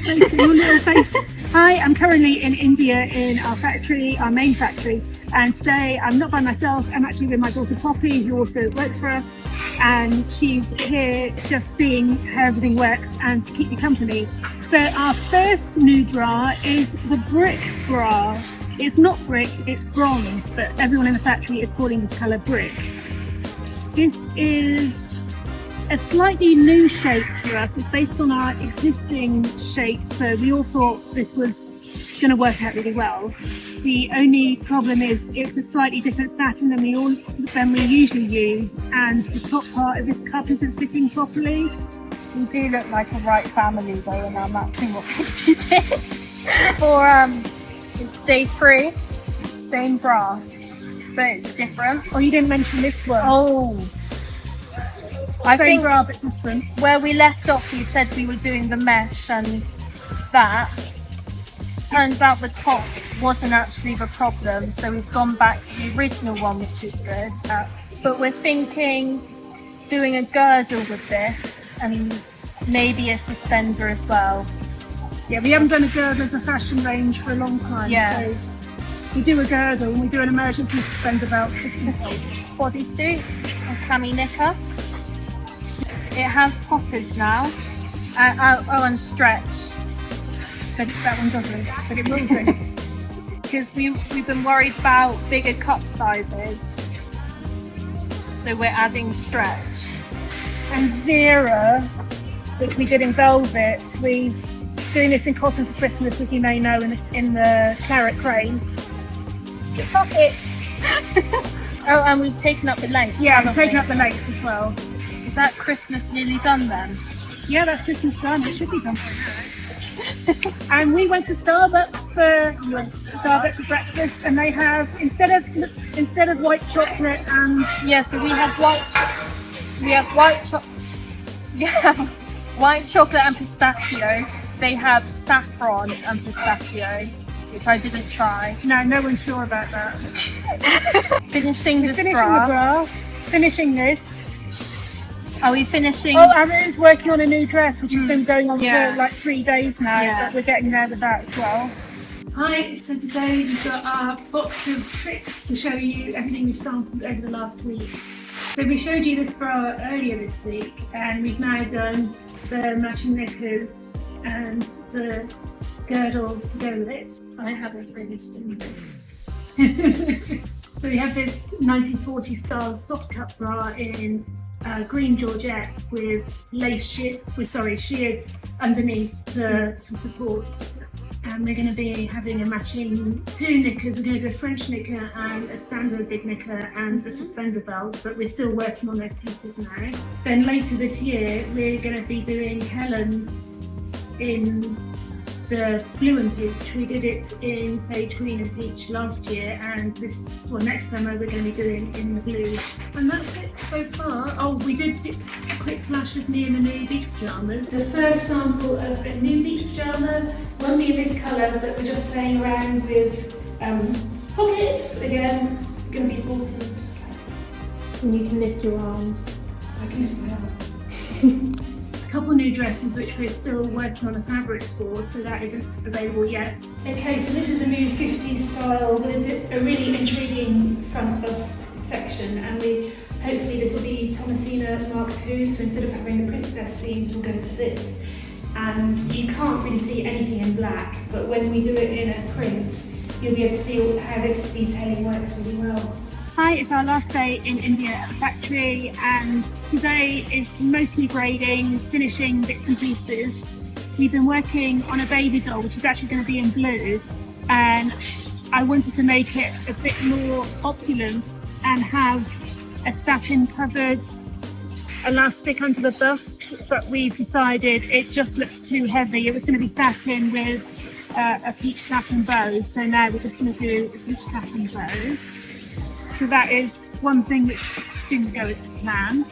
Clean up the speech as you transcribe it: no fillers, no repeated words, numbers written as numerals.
face, your little face. Hi, I'm currently in India in our factory, our main factory, and today I'm not by myself. I'm actually with my daughter Poppy, who also works for us, and she's here just seeing how everything works and to keep you company. So our first new bra is the brick bra. It's not brick, it's bronze, but everyone in the factory is calling this colour brick. This is a slightly new shape for us. It's based on our existing shape, so we all thought this was going to work out really well. The only problem is it's a slightly different satin than we usually use, and the top part of this cup isn't fitting properly. We do look like a right family though in our matching what Katie did. For it's day 3, same bra, but it's different. Oh, you didn't mention this one. Oh, I think bra, but different. Where we left off, we said we were doing the mesh, and that turns out the top wasn't actually the problem, so we've gone back to the original one, which is good. But we're thinking doing a girdle with this and maybe a suspender as well. Yeah, we haven't done a girdle as a fashion range for a long time. Yeah. So we do a girdle and we do an emergency suspender belt just in case. Bodysuit, a cami knicker. It has poppers now. And stretch. But that one doesn't, but it will do. Because we've been worried about bigger cup sizes, so we're adding stretch. And Vera, which we did in velvet, we're doing this in cotton for Christmas, as you may know, in the claret crane. The pocket. Oh, and we've taken up the length. Yeah, we've taken up the length as well. Is that Christmas nearly done then? Yeah, that's Christmas done. It should be done by now. And we went to Starbucks for breakfast, and they have instead of white chocolate and so we have white chocolate and pistachio. They have saffron and pistachio, which I didn't try. No one's sure about that. Finishing the bra, finishing this. Are we finishing? Oh, Aaron's working on a new dress, which has been going on for like 3 days now, but we're getting there with that as well. Hi, so today we've got our box of tricks to show you everything we've sampled over the last week. So we showed you this bra earlier this week, and we've now done the matching knickers and the girdle to go with it. I haven't really seen this. So we have this 1940 style soft cut bra in green georgette with sheer underneath for supports. And we're going to be having a matching 2 knickers. We're going to do a French knicker and a standard big knicker and a suspender belt, but we're still working on those pieces now. Then later this year, we're going to be doing Helen in the blue and peach. We did it in sage green and peach last year, and next summer we're going to be doing in the blue. And that's it so far. Oh, we did a quick flash of me in the new beach pyjamas. The first sample of a new beach pyjama won't be in this colour, but we're just playing around with pockets. Again, going to be bought in just like that. And you can lift your arms. I can lift my arms. A couple new dresses which we're still working on the fabrics for, so that isn't available yet. Okay, so this is a new 50s style with a really intriguing front bust section, and hopefully this will be Thomasina Mark II, so instead of having the princess sleeves we'll go for this. And you can't really see anything in black, but when we do it in a print you'll be able to see how this detailing works really well. Hi, it's our last day in India at the factory, and today is mostly grading, finishing bits and pieces. We've been working on a baby doll which is actually going to be in blue, and I wanted to make it a bit more opulent and have a satin covered elastic under the bust, but we've decided it just looks too heavy. It was going to be satin with a peach satin bow, so now we're just going to do a peach satin bow. So that is one thing which didn't go to plan.